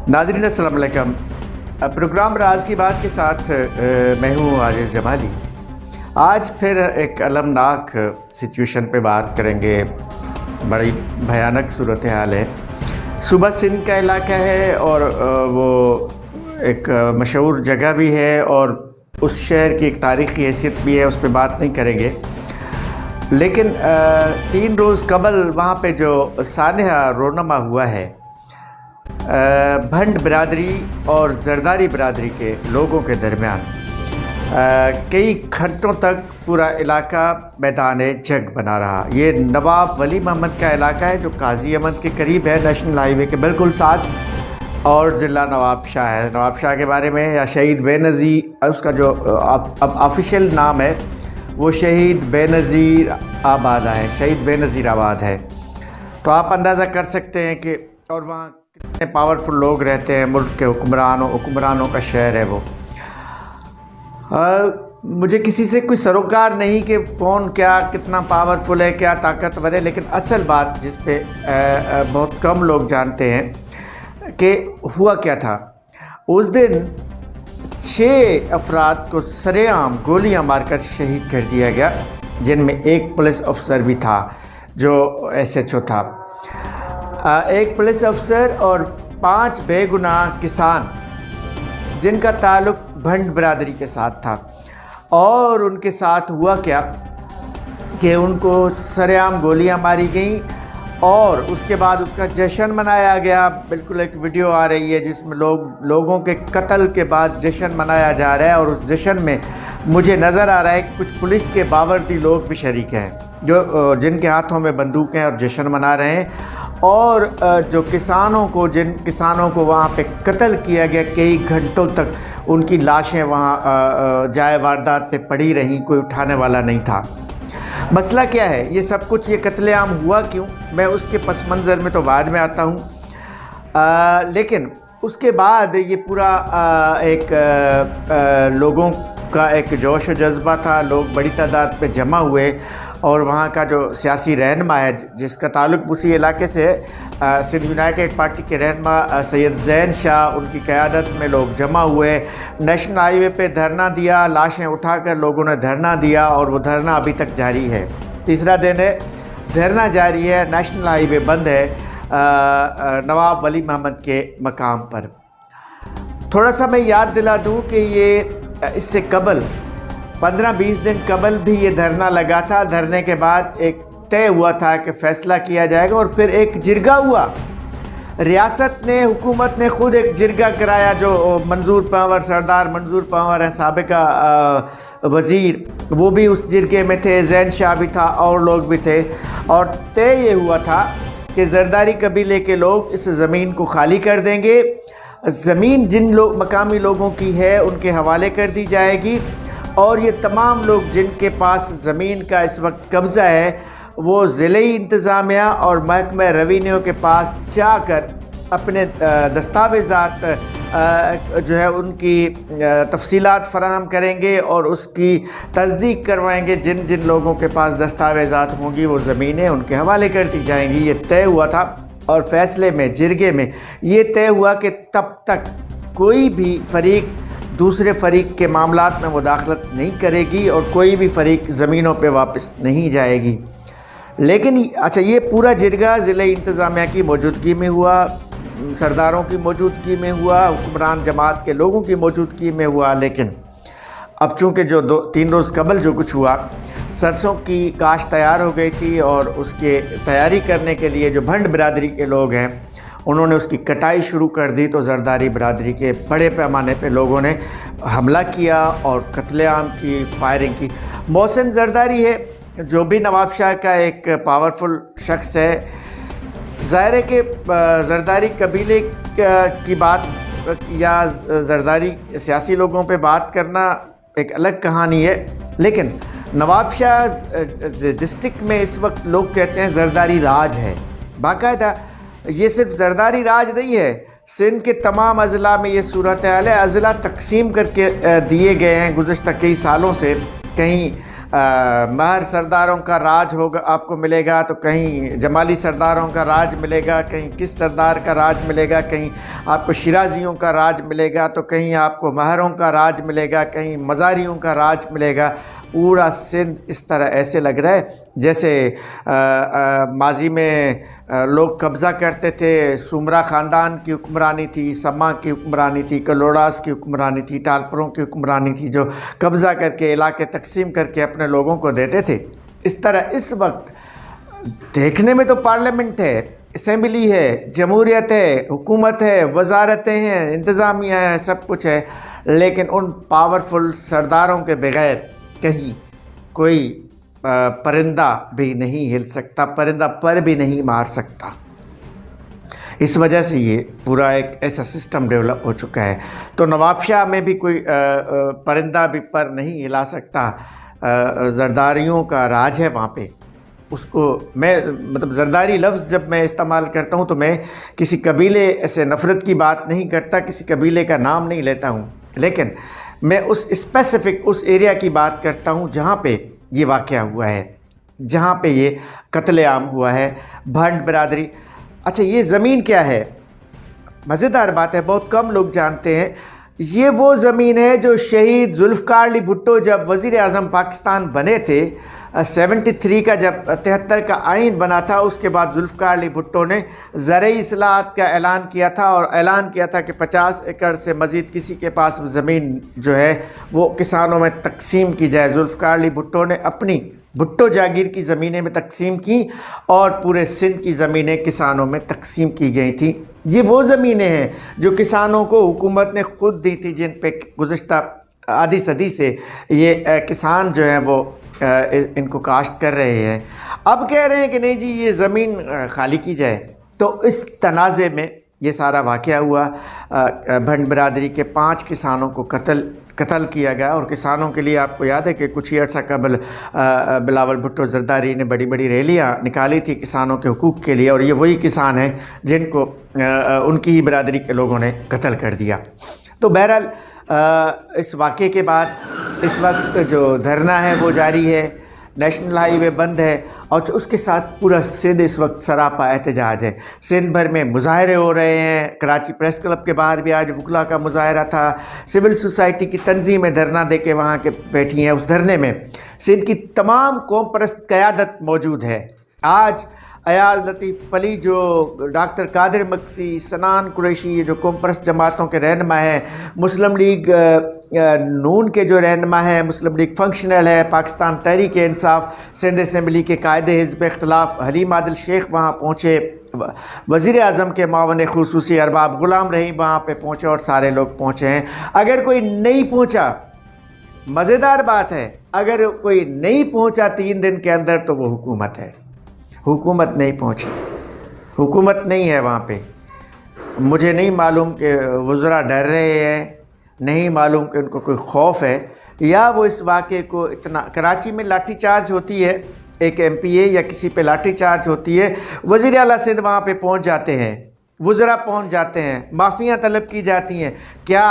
नाज़रीन अस्सलाम वालेकुम। प्रोग्राम राज की बात के साथ मैं हूँ आजिज़ जमाली। आज फिर एक अलमनाक सिचुएशन पे बात करेंगे। बड़ी भयानक सूरत हाल है। सुबह सिंध का इलाका है और वो एक मशहूर जगह भी है और उस शहर की एक तारीख़ी हैसियत भी है, उस पर बात नहीं करेंगे। लेकिन 3 रोज़ कबल वहाँ पे जो सानहा रोनमा हुआ है, भंड बिरादरी और जरदारी बिरादरी के लोगों के दरमियान कई घंटों तक पूरा इलाका मैदान जंग बना रहा। ये नवाब वली मोहम्मद का इलाका है जो काजी अहमद के करीब है, नेशनल हाईवे के बिल्कुल साथ, और ज़िला नवाब शाह है। नवाब शाह के बारे में या शहीद बेनज़ीर, उसका जो अब ऑफिशियल नाम है वो शहीद बेनज़ीर आबाद है, शहीद बेनज़ीर आबाद है। तो आप अंदाज़ा कर सकते हैं कि और वहाँ कितने पावरफुल लोग रहते हैं। मुल्क के हुक्मरानों का शहर है वो। मुझे किसी से कोई सरोकार नहीं कि कौन क्या कितना पावरफुल है, क्या ताकतवर है, लेकिन असल बात जिस पे बहुत कम लोग जानते हैं कि हुआ क्या था। उस दिन 6 अफराद को सरेआम गोलियां मारकर शहीद कर दिया गया, जिनमें एक पुलिस अफसर भी था जो SHO था। एक पुलिस अफसर और 5 बेगुनाह किसान जिनका ताल्लुक़ भंड बिरादरी के साथ था। और उनके साथ हुआ क्या कि उनको सरेआम गोलियां मारी गईं और उसके बाद उसका जश्न मनाया गया। बिल्कुल एक वीडियो आ रही है जिसमें लोगों के कत्ल के बाद जश्न मनाया जा रहा है, और उस जश्न में मुझे नज़र आ रहा है कि कुछ पुलिस के बावर्दी लोग भी शरीक हैं जो जिनके हाथों में बंदूकें और जश्न मना रहे हैं। और जो जिन किसानों को वहाँ पे कत्ल किया गया, कई घंटों तक उनकी लाशें वहाँ जाए वारदात पे पड़ी रहीं, कोई उठाने वाला नहीं था। मसला क्या है, ये सब कुछ, ये कत्लेआम हुआ क्यों, मैं उसके पस मंज़र में तो बाद में आता हूँ। लेकिन उसके बाद ये पूरा लोगों का एक जोश व जज्बा था। लोग बड़ी तादाद पे जमा हुए और वहाँ का जो सियासी रहनुमा है जिसका ताल्लुक़ उसी इलाके से है, सिंध यूनाइटेड पार्टी के रहनुमा सैयद ज़ैन शाह, उनकी क़यादत में लोग जमा हुए, नेशनल हाईवे पे धरना दिया, लाशें उठाकर लोगों ने धरना दिया और वो धरना अभी तक जारी है। तीसरा दिन है, धरना जारी है, नेशनल हाईवे बंद है नवाब वली मोहम्मद के मकाम पर। थोड़ा सा मैं याद दिला दूँ कि ये इससे कबल 15-20 दिन कबल भी ये धरना लगा था। धरने के बाद एक तय हुआ था कि फ़ैसला किया जाएगा और फिर एक जिरगा हुआ। रियासत ने, हुकूमत ने खुद एक जिरगा कराया। जो मंजूर पंवर, सरदार मंजूर पंवर हैं, साबिका वज़ीर, वो भी उस जिरगे में थे, ज़ैन शाह भी था और लोग भी थे। और तय ये हुआ था कि जरदारी कबीले के लोग इस ज़मीन को खाली कर देंगे। ज़मीन जिन मकामी लोगों की है उनके हवाले कर दी जाएगी, और ये तमाम लोग जिनके पास ज़मीन का इस वक्त कब्ज़ा है वो ज़िले इंतज़ामिया और महकमा रेवेन्यू के पास जाकर अपने दस्तावेज़ात जो है उनकी तफसीलात फराहम करेंगे और उसकी तस्दीक करवाएंगे। जिन जिन लोगों के पास दस्तावेज़ात होंगी वो ज़मीनें उनके हवाले कर दी जाएंगी। ये तय हुआ था और फ़ैसले में, जिरगे में ये तय हुआ कि तब तक कोई भी फ़रीक दूसरे फ़रीक के मामलात में मुदाखलत नहीं करेगी और कोई भी फ़रीक ज़मीनों पे वापस नहीं जाएगी। लेकिन अच्छा, ये पूरा जिरगा ज़िले इंतज़ामिया की मौजूदगी में हुआ, सरदारों की मौजूदगी में हुआ, हुक्मरान जमात के लोगों की मौजूदगी में हुआ। लेकिन अब चूँकि जो 3 रोज़ कबल जो कुछ हुआ, सरसों की काश्त तैयार हो गई थी और उसके तैयारी करने के लिए जो भंड बिरादरी के लोग हैं उन्होंने उसकी कटाई शुरू कर दी। तो जरदारी बिरादरी के बड़े पैमाने पे लोगों ने हमला किया और कत्लेआम की, फायरिंग की। मोहसिन जरदारी है जो भी नवाब शाह का एक पावरफुल शख्स है। ज़ाहिर है कि जरदारी कबीले की बात या जरदारी सियासी लोगों पे बात करना एक अलग कहानी है। लेकिन नवाब शाह डिस्ट्रिक्ट में इस वक्त लोग कहते हैं जरदारी राज है। बाकायदा ये सिर्फ जरदारी राज नहीं है, सिंध के तमाम अज़ला में ये सूरत हाल है। अज़ला तकसीम करके दिए गए हैं गुज़श्ता कई सालों से। कहीं مہر سرداروں کا راج ہوگا آپ کو ملے گا، تو کہیں جمالی سرداروں کا راج ملے گا، کہیں کس سردار کا راج ملے گا، کہیں آپ کو شیرازیوں کا راج ملے گا، تو کہیں آپ کو مہروں کا راج ملے گا، کہیں مزاریوں کا راج ملے گا۔ پورا سندھ اس طرح ایسے لگ رہا ہے جیسے ماضی میں لوگ قبضہ کرتے تھے۔ سومرا خاندان کی حکمرانی تھی، سما کی حکمرانی تھی، کلوڑاس کی حکمرانی تھی، ٹالپروں کی حکمرانی تھی، جو قبضہ کر کے علاقے تقسیم کر کے اپنے لوگوں کو دیتے تھے۔ اس طرح اس وقت دیکھنے میں تو پارلیمنٹ ہے، اسمبلی ہے، جمہوریت ہے، حکومت ہے، وزارتیں ہیں، انتظامیہ ہے، سب کچھ ہے، لیکن ان پاورفل سرداروں کے بغیر کہیں کوئی پرندہ بھی نہیں ہل سکتا، پرندہ پر بھی نہیں مار سکتا۔ اس وجہ سے یہ پورا ایک ایسا سسٹم ڈیولپ ہو چکا ہے۔ تو نواب شاہ میں بھی کوئی پرندہ بھی پر نہیں ہلا سکتا، زرداریوں کا راج ہے وہاں پہ۔ اس کو میں مطلب زرداری لفظ جب میں استعمال کرتا ہوں تو میں کسی قبیلے سے نفرت کی بات نہیں کرتا، کسی قبیلے کا نام نہیں لیتا ہوں، لیکن میں اس اسپیسیفک اس ایریا کی بات کرتا ہوں جہاں پہ یہ واقعہ ہوا ہے، جہاں پہ یہ قتل عام ہوا ہے۔ بھنڈ برادری، اچھا یہ زمین کیا ہے؟ مزیدار بات ہے، بہت کم لوگ جانتے ہیں۔ یہ وہ زمین ہے جو شہید ذوالفقار علی بھٹو جب وزیر اعظم پاکستان بنے تھے، 73 کا جب 73 کا آئین بنا تھا، اس کے بعد ذوالفقار علی بھٹو نے زرعی اصلاحات کا اعلان کیا تھا، اور اعلان کیا تھا کہ 50 ایکڑ سے مزید کسی کے پاس زمین جو ہے وہ کسانوں میں تقسیم کی جائے۔ ذوالفقار علی بھٹو نے اپنی بھٹو جاگیر کی زمینیں میں تقسیم کی اور پورے سندھ کی زمینیں کسانوں میں تقسیم کی گئی تھیں۔ یہ وہ زمینیں ہیں جو کسانوں کو حکومت نے خود دی تھی، جن پہ گزشتہ آدھی صدی سے یہ کسان جو ہیں وہ ان کو کاشت کر رہے ہیں۔ اب کہہ رہے ہیں کہ نہیں جی یہ زمین خالی کی جائے۔ تو اس تنازع میں یہ سارا واقعہ ہوا۔ بھنڈ برادری کے 5 کسانوں کو قتل کیا گیا، اور کسانوں کے لیے آپ کو یاد ہے کہ کچھ ہی عرصہ قبل بلاول بھٹو زرداری نے بڑی بڑی ریلیاں نکالی تھی کسانوں کے حقوق کے لیے، اور یہ وہی کسان ہیں جن کو ان کی ہی برادری کے لوگوں نے قتل کر دیا۔ تو بہرحال اس واقعے کے بعد اس وقت جو دھرنا ہے وہ جاری ہے، نیشنل ہائی وے بند ہے، اور اس کے ساتھ پورا سندھ اس وقت سراپا احتجاج ہے۔ سندھ بھر میں مظاہرے ہو رہے ہیں، کراچی پریس کلب کے باہر بھی آج وکلا کا مظاہرہ تھا، سول سوسائٹی کی تنظیمیں دھرنا دے کے وہاں کے بیٹھی ہیں۔ اس دھرنے میں سندھ کی تمام قوم پرست قیادت موجود ہے۔ آج ایاز لطیف پلی جو ڈاکٹر قادر مکسی، سنان قریشی، یہ جو قوم پرست جماعتوں کے رہنما ہیں، مسلم لیگ نون کے جو رہنما ہیں، مسلم لیگ فنکشنل ہے، پاکستان تحریک انصاف، سندھ اسمبلی کے قائد حزب اختلاف حلیم عادل شیخ وہاں پہنچے، وزیر اعظم کے معاون خصوصی ارباب غلام رحیم وہاں پہ پہنچے، اور سارے لوگ پہنچے ہیں۔ اگر کوئی نہیں پہنچا، مزیدار بات ہے، اگر کوئی نہیں پہنچا 3 دن کے اندر تو وہ حکومت ہے۔ حکومت نہیں پہنچی، حکومت نہیں ہے وہاں پہ۔ مجھے نہیں معلوم کہ وزراء ڈر رہے ہیں، نہیں معلوم کہ ان کو کوئی خوف ہے، یا وہ اس واقعے کو اتنا۔ کراچی میں لاٹھی چارج ہوتی ہے، ایک ایم پی اے یا کسی پہ لاٹھی چارج ہوتی ہے، وزیر اعلیٰ سندھ وہاں پہ پہنچ جاتے ہیں، وزراء پہنچ جاتے ہیں، معافیاں طلب کی جاتی ہیں۔ کیا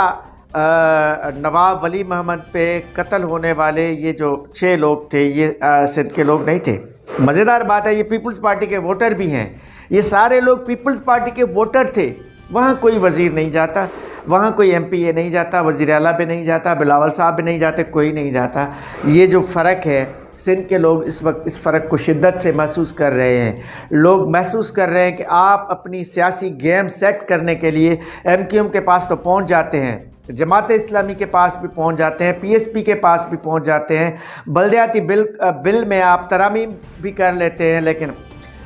نواب ولی محمد پہ قتل ہونے والے یہ جو 6 لوگ تھے یہ سندھ کے لوگ نہیں تھے؟ مزیدار بات ہے، یہ پیپلز پارٹی کے ووٹر بھی ہیں، یہ سارے لوگ پیپلز پارٹی کے ووٹر تھے۔ وہاں کوئی وزیر نہیں جاتا، وہاں کوئی ایم پی اے نہیں جاتا، وزیر اعلیٰ بھی نہیں جاتا، بلاول صاحب بھی نہیں جاتے، کوئی نہیں جاتا۔ یہ جو فرق ہے، سندھ کے لوگ اس وقت اس فرق کو شدت سے محسوس کر رہے ہیں۔ لوگ محسوس کر رہے ہیں کہ آپ اپنی سیاسی گیم سیٹ کرنے کے لیے ایم کیو ایم کے پاس تو پہنچ جاتے ہیں، جماعت اسلامی کے پاس بھی پہنچ جاتے ہیں، پی ایس پی کے پاس بھی پہنچ جاتے ہیں، بلدیاتی بل میں آپ ترامیم بھی کر لیتے ہیں، لیکن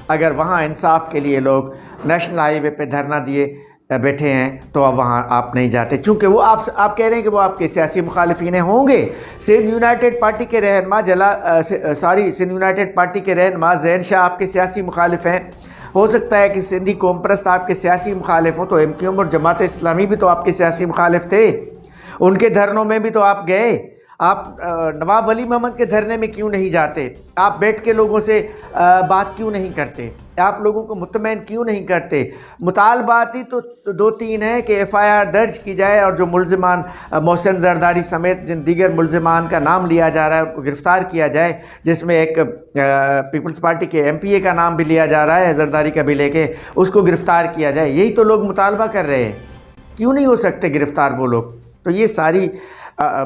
اگر وہاں انصاف کے لیے لوگ نیشنل ہائی وے پہ دھرنا دیے بیٹھے ہیں تو اب وہاں آپ نہیں جاتے، چونکہ وہ آپ کہہ رہے ہیں کہ وہ آپ کے سیاسی مخالفین ہوں گے۔ سندھ یونائٹڈ پارٹی کے رہنما سندھ یونائٹڈ پارٹی کے رہنما زین شاہ آپ کے سیاسی مخالف ہیں۔ ہو سکتا ہے کہ سندھی قوم پرست آپ کے سیاسی مخالف ہوں، تو ایم کیو ایم اور جماعت اسلامی بھی تو آپ کے سیاسی مخالف تھے، ان کے دھرنوں میں بھی تو آپ گئے۔ آپ نواب ولی محمد کے دھرنے میں کیوں نہیں جاتے؟ آپ بیٹھ کے لوگوں سے بات کیوں نہیں کرتے؟ آپ لوگوں کو مطمئن کیوں نہیں کرتے؟ مطالبات ہی تو 2-3 ہیں کہ FIR درج کی جائے اور جو ملزمان محسن زرداری سمیت جن دیگر ملزمان کا نام لیا جا رہا ہے ان کو گرفتار کیا جائے، جس میں ایک پیپلز پارٹی کے MPA کا نام بھی لیا جا رہا ہے، زرداری کا بھی لے کے اس کو گرفتار کیا جائے۔ یہی تو لوگ مطالبہ کر رہے ہیں، کیوں نہیں ہو سکتے گرفتار وہ لوگ؟ تو یہ ساری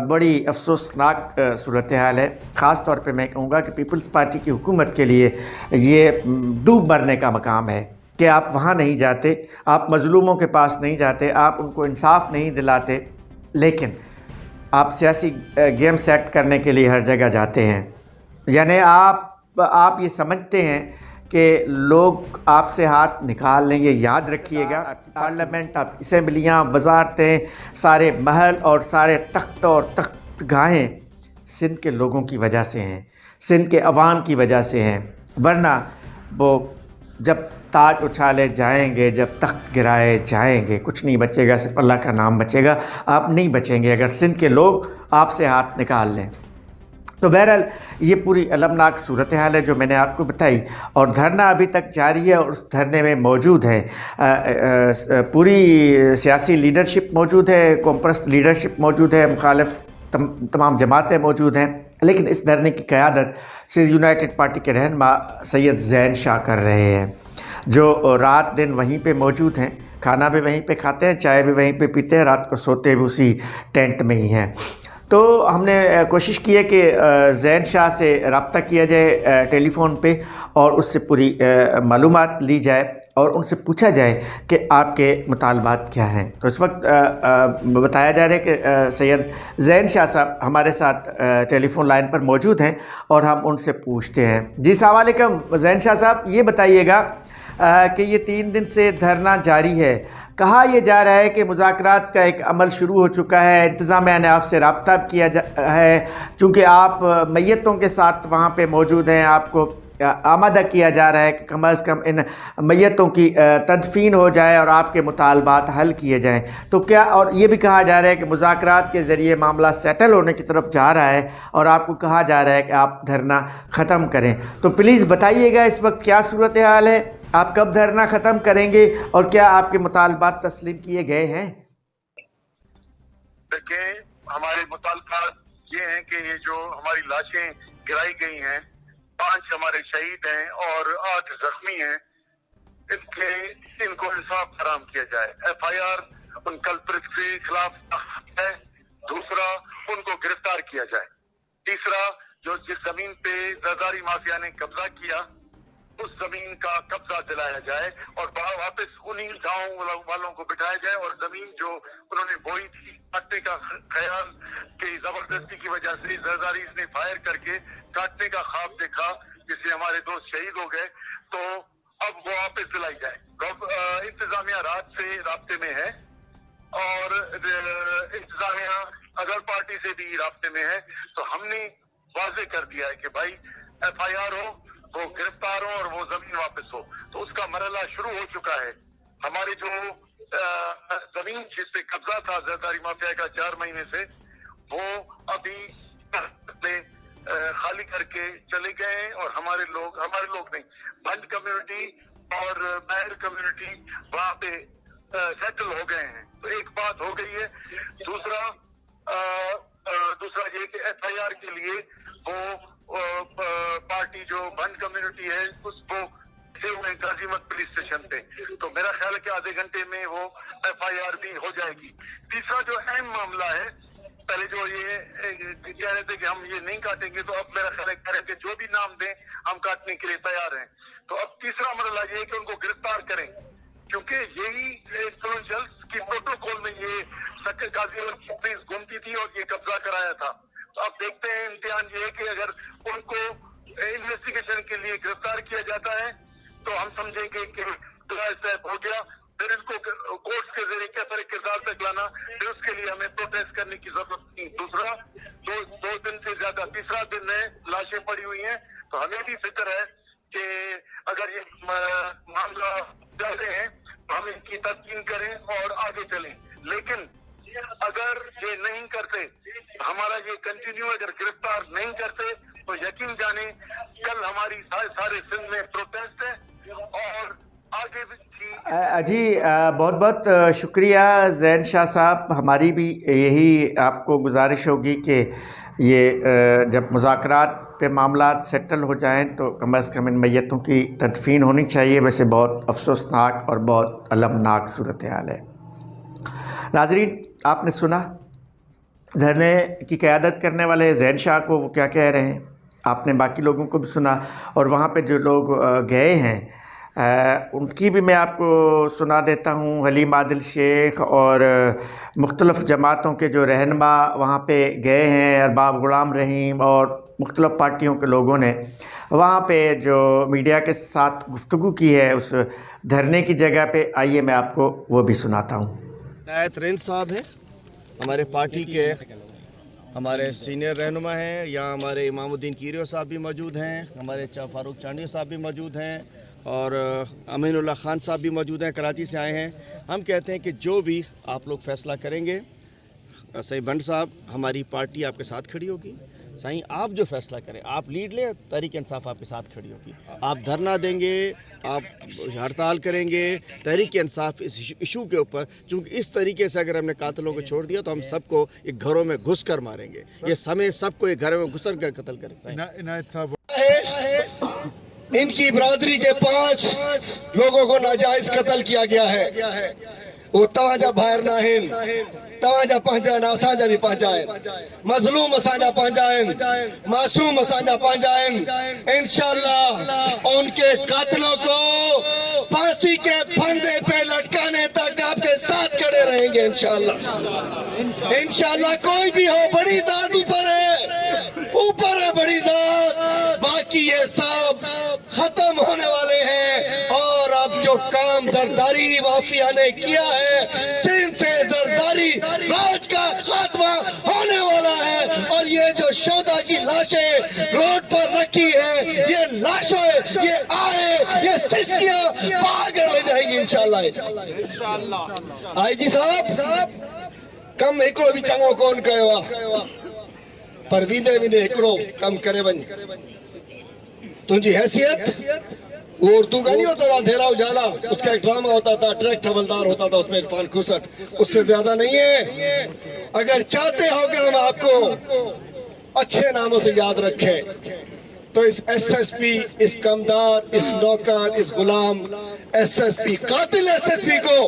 بڑی افسوسناک صورتحال ہے۔ خاص طور پہ میں کہوں گا کہ پیپلز پارٹی کی حکومت کے لیے یہ ڈوب مرنے کا مقام ہے کہ آپ وہاں نہیں جاتے، آپ مظلوموں کے پاس نہیں جاتے، آپ ان کو انصاف نہیں دلاتے، لیکن آپ سیاسی گیم سیٹ کرنے کے لیے ہر جگہ جاتے ہیں۔ یعنی آپ یہ سمجھتے ہیں کہ لوگ آپ سے ہاتھ نکال لیں۔ یہ یاد رکھیے گا، پارلیمنٹ، آپ اسمبلیاں، وزارتیں، سارے محل اور سارے تخت اور تخت گاہیں سندھ کے لوگوں کی وجہ سے ہیں، سندھ کے عوام کی وجہ سے ہیں، ورنہ وہ جب تاج اچھالے جائیں گے، جب تخت گرائے جائیں گے، کچھ نہیں بچے گا، صرف اللہ کا نام بچے گا۔ آپ نہیں بچیں گے اگر سندھ کے لوگ آپ سے ہاتھ نکال لیں۔ تو بہرحال یہ پوری المناک صورتحال ہے جو میں نے آپ کو بتائی، اور دھرنا ابھی تک جاری ہے اور اس دھرنے میں موجود ہے پوری سیاسی لیڈرشپ موجود ہے، قوم پرست لیڈرشپ موجود ہے، مخالف تمام جماعتیں موجود ہیں، لیکن اس دھرنے کی قیادت سندھ یونائٹڈ پارٹی کے رہنما سید زین شاہ کر رہے ہیں، جو رات دن وہیں پہ موجود ہیں، کھانا بھی وہیں پہ کھاتے ہیں، چائے بھی وہیں پہ پیتے ہیں، رات کو سوتے بھی اسی ٹینٹ میں ہی ہیں۔ تو ہم نے کوشش کی ہے کہ زین شاہ سے رابطہ کیا جائے ٹیلی فون پہ، اور اس سے پوری معلومات لی جائے اور ان سے پوچھا جائے کہ آپ کے مطالبات کیا ہیں۔ تو اس وقت بتایا جا رہا ہے کہ سید زین شاہ صاحب ہمارے ساتھ ٹیلی فون لائن پر موجود ہیں اور ہم ان سے پوچھتے ہیں۔ جی السلام علیکم زین شاہ صاحب، یہ بتائیے گا کہ یہ 3 دن سے دھرنا جاری ہے، کہا یہ جا رہا ہے کہ مذاکرات کا ایک عمل شروع ہو چکا ہے، انتظامیہ نے آپ سے رابطہ کیا ہے، چونکہ آپ میتوں کے ساتھ وہاں پہ موجود ہیں، آپ کو آمادہ کیا جا رہا ہے کہ کم از کم ان میتوں کی تدفین ہو جائے اور آپ کے مطالبات حل کیے جائیں۔ تو کیا، اور یہ بھی کہا جا رہا ہے کہ مذاکرات کے ذریعے معاملہ سیٹل ہونے کی طرف جا رہا ہے اور آپ کو کہا جا رہا ہے کہ آپ دھرنا ختم کریں۔ تو پلیز بتائیے گا اس وقت کیا صورتحال ہے، آپ کب دھرنا ختم کریں گے اور کیا آپ کے مطالبات تسلیم کیے گئے ہیں؟ دیکھیں، ہمارے مطالبات یہ ہیں کہ یہ جو ہماری لاشیں گرائی گئی ہیں، 5 ہمارے شہید ہیں اور 8 زخمی ہیں، ان کو انصاف فراہم کیا جائے۔ FIR ان کلپرٹ کے خلاف ہے، دوسرا ان کو گرفتار کیا جائے، تیسرا جو جس زمین پہ زرداری مافیا نے قبضہ کیا اس زمین کا قبضہ دلایا جائے اور واپس انہی گاؤں والوں کو بٹھایا جائے، اور زمین جو انہوں نے بوئی تھی کاٹنے کا خیال کی زبردستی کی وجہ سے زرداری نے فائر کر کے کاٹنے کا خواب دیکھا جس سے ہمارے دوست شہید ہو گئے، تو اب وہ واپس دلائی جائے۔ انتظامیہ رات سے رابطے میں ہے اور انتظامیہ اگر پارٹی سے بھی رابطے میں ہے، تو ہم نے واضح کر دیا ہے کہ بھائی FIR ہو، وہ گرفتار ہو اور وہ زمین واپس ہو۔ تو اس کا مرحلہ شروع ہو چکا ہے۔ ہماری جو زمین جس پہ قبضہ تھا زرداری مافیا کا 4 مہینے سے، وہ ابھی خالی کر کے چلے گئے ہیں، اور ہمارے لوگ نہیں، بھنڈ کمیونٹی اور مہر کمیونٹی وہاں پہ سیٹل ہو گئے ہیں۔ تو ایک بات ہو گئی ہے۔ دوسرا یہ کہ FIR کے لیے وہ پارٹی جو بھنڈ کمیونٹی ہے اس کو ہوئے غازی-مت پولیس اسٹیشن پہ، تو میرا خیال ہے کہ آدھے گھنٹے میں وہ FIR بھی ہو جائے گی۔ تیسرا جو اہم معاملہ ہے، پہلے جو یہ کہہ رہے تھے کہ ہم یہ نہیں کاٹیں گے، تو اب میرا خیال ہے کہہ رہے کہ جو بھی نام دیں ہم کاٹنے کے لیے تیار ہیں۔ تو اب تیسرا مرحلہ یہ ہے کہ ان کو گرفتار کریں، کیونکہ یہی انفلوئنشلز کی پروٹوکول میں یہ غازی-مت کی پولیس گھومتی تھی اور یہ قبضہ کرایا تھا۔ تو اب دیکھتے ہیں، امتحان یہ ہے کہ اگر ان کو انویسٹیگیشن کے لیے گرفتار کیا جاتا ہے تو ہم سمجھیں گے کہ صاحب ہو گیا، پھر ان کو کورٹس کے ذریعے کیسے کردار تک لانا، پھر اس کے لیے ہمیں پروٹیسٹ کرنے کی ضرورت نہیں۔ دوسرا، 2 دن سے زیادہ، تیسرا دن ہے، لاشیں پڑی ہوئی ہیں، تو ہمیں بھی فکر ہے کہ اگر یہ معاملہ جاتے ہیں تو ہم ان کی تدفین کریں اور آگے چلیں، لیکن اگر یہ نہیں کرتے، ہمارے हमारा ये कंटिन्यू अगर गिरफ्तार नहीं करते तो यकीन जाने कल हमारी सारे सिंध में प्रोटेस्ट है और आगे भी जी बहुत बहुत शुक्रिया ज़ैन शाह साहब। हमारी भी यही आपको गुजारिश होगी कि ये जब मुज़ाकरात पे मामलात सेटल हो जाएं तो कम अज़ कम इन मैयतों की तदफीन होनी चाहिए। वैसे बहुत अफसोसनाक और बहुत अलमनाक सूरत हाल है। नाज़रीन, आपने सुना धरने की क़यादत करने वाले ज़ैन शाह को वो क्या कह रहे हैं, आपने बाकी लोगों को भी सुना, और वहाँ पे जो लोग गए हैं उनकी भी मैं आपको सुना देता हूँ। हलीम आदिल शेख और मुख्तलिफ़ जमातों के जो रहनुमा वहाँ पे गए हैं, अरबाब ग़ुलाम रहीम और मुख्तलिफ़ पार्टियों के लोगों ने वहाँ पे जो मीडिया के साथ गुफ्तगू की है उस धरने की जगह पे, आइए मैं आपको वो भी सुनाता हूँ। नायत रेंज साहब हैं, हमारे पार्टी के हमारे सीनियर रहनुमा हैं। यहाँ हमारे इमामुद्दीन कीरियो साहब भी मौजूद हैं, हमारे फारूक चांडिया साहब भी मौजूद हैं और अमीनुल्लाह खान साहब भी मौजूद हैं, कराची से आए हैं। हम कहते हैं कि जो भी आप लोग फ़ैसला करेंगे, सही बंड साहब, हमारी पार्टी आपके साथ खड़ी होगी। सही आप जो फैसला करें, आप लीड लें, तहरीक इंसाफ आपके साथ खड़ी होगी। आप धरना देंगे, आप हड़ताल करेंगे, तहरीक इंसाफ इस इशू के ऊपर, चूँकि इस तरीके से अगर हमने कातलों को छोड़ दिया तो हम सबको एक घरों में घुस कर मारेंगे। ये समय सबको एक घर में घुस कर कत्ल करें। इनायत साहब, इनकी बरादरी के 5 लोगों को नाजायज कत्ल किया गया है। वो तवाजा बाहर ना हिन, तवाजा पहुंचाइन, असांजा भी पहुंचाइन, मजलूम असांजा पहुंचाइन, मासूम असांजा पहुंचाइन। इंशाअल्लाह उनके कातलों को फांसी के फंदे पे लटकाने तक आपके साथ खड़े रहेंगे इंशाअल्लाह। इंशाअल्लाह कोई भी हो, बड़ी जात ऊपर है बड़ी जात। बाकी ये सब खत्म होने वाले हैं और अब जो काम जरदारी माफिया ने किया है, सिंध से जरदारी राज का खात्मा होने वाला है। और ये जो शोधा की लाशें रोड पर रखी है, ये लाशें, ये ये सिस्कियां भाग ले जाएंगी इंशाअल्लाह। आई जी साहब, कम हिकिड़ो भी चङो कोन कयो आहे, पर वींदे वींदे हिकिड़ो कम करे वञ। तुझी हैसियत, वो उर्दू का नहीं होता था अंधेरा उजाला, उसका एक ड्रामा होता था, डायरेक्ट हवलदार होता था, उसमें इरफान खुसट, उससे ज्यादा नहीं है। अगर चाहते हो कि हम आपको अच्छे नामों से याद रखें तो इस एसएसपी, इस कमदार, इस नौकर, इस गुलाम एसएसपी, कातिल एसएसपी को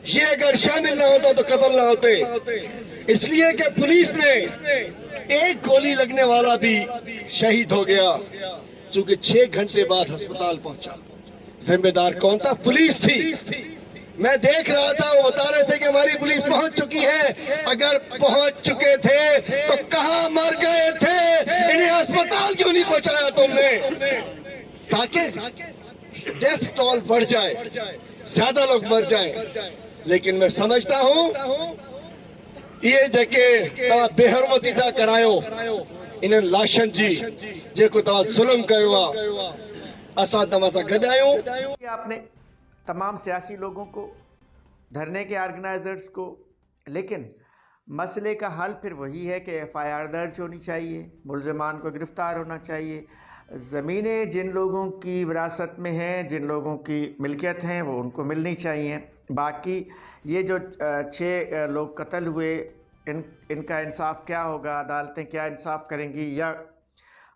ये अगर शामिल ना होता तो कत्ल ना होते। इसलिए कि पुलिस ने एक गोली लगने वाला भी शहीद हो गया, चूंकि 6 घंटे बाद अस्पताल पहुंचा। जिम्मेदार कौन था? पुलिस थी। मैं देख रहा था, वो बता रहे थे कि हमारी पुलिस पहुंच चुकी है। अगर पहुंच चुके थे तो कहां मर गए थे? इन्हें अस्पताल क्यों नहीं पहुंचाया तुमने? ताकि डेथ टोल बढ़ जाए, ज्यादा लोग मर जाए। लेकिन मैं समझता हूं ये जेके तव्हां बेहरमती था करायो, इन लाशन जी जेको तव्हां जुल्म कयो आहे, असां तव्हां सां गॾु आहियूं। आपने तमाम सियासी लोगों को, धरने के ऑर्गेनाइजर्स को, लेकिन मसले का हल फिर वही है कि एफआईआर दर्ज होनी चाहिए, मुलजमान को गिरफ्तार होना चाहिए। ज़मीनें जिन लोगों की विरासत में हैं, जिन लोगों की मिल्कियत हैं, वो उनको मिलनी चाहिए। बाकी ये जो 6 लोग कत्ल हुए, इनका इंसाफ क्या होगा? अदालतें क्या इंसाफ करेंगी? या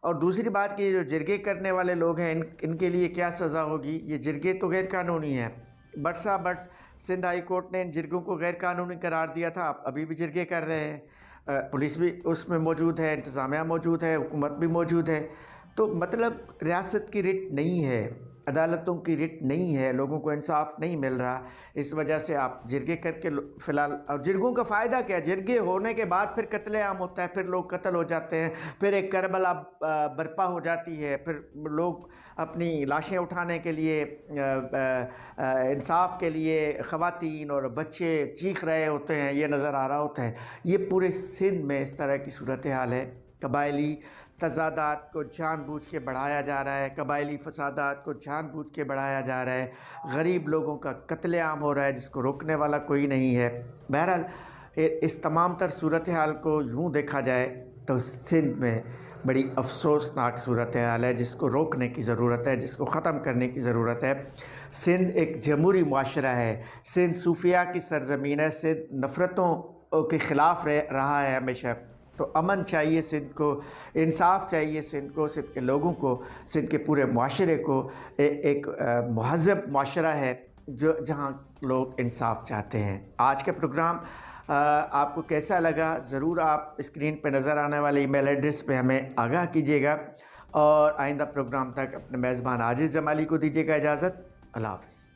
और दूसरी बात कि जो जिरगे करने वाले लोग हैं, इनके लिए क्या सज़ा होगी? ये जिरगे तो गैर कानूनी हैं। बट सिंध हाई कोर्ट ने इन जिरगों को गैर कानूनी करार दिया था, अभी भी जिरगे कर रहे हैं। पुलिस भी उसमें मौजूद है, इंतज़ामिया मौजूद है, हुकूमत भी मौजूद है। तो मतलब रियासत की रिट नहीं है, अदालतों की रिट नहीं है, लोगों को इंसाफ नहीं मिल रहा। इस वजह से आप जिरगे करके फ़िलहाल, और जिरगों का फ़ायदा क्या? जिरगे होने के बाद फिर कत्लेआम होता है, फिर लोग कत्ल हो जाते हैं, फिर एक करबला बर्पा हो जाती है, फिर लोग अपनी लाशें उठाने के लिए, इंसाफ के लिए ख़वातीन और बच्चे चीख रहे होते हैं, ये नज़र आ रहा होता है। ये पूरे सिंध में इस तरह की सूरत हाल है। कबायली तज़ादात को जानबूझ के बढ़ाया जा रहा है, कबायली फसादात को जानबूझ के बढ़ाया जा रहा है, गरीब लोगों का कत्लेआम हो रहा है जिसको रोकने वाला कोई नहीं है। बहरहाल इस तमाम तर सूरत हाल को यूँ देखा जाए तो सिंध में बड़ी अफसोसनाक सूरत हाल है जिसको रोकने की ज़रूरत है, जिसको ख़त्म करने की ज़रूरत है। सिंध एक जमहूरी मुआशरा है, सिंध सूफिया की सरज़मीन है, सिंध नफ़रतों के ख़िलाफ़ रहा है हमेशा। तो अमन चाहिए सिंध को, इंसाफ चाहिए सिंध को, सिंध के लोगों को, सिंध के पूरे मुआशरे को। एक महज़ब मुआशरा है जो जहाँ लोग इंसाफ चाहते हैं। आज का प्रोग्राम आपको कैसा लगा ज़रूर आप स्क्रीन पे नज़र आने वाले ईमेल एड्रेस पे हमें आगाह कीजिएगा और आइंदा प्रोग्राम तक अपने मेज़बान आजिज़ जमाली को दीजिएगा इजाज़त। अल्लाह हाफ़िज़।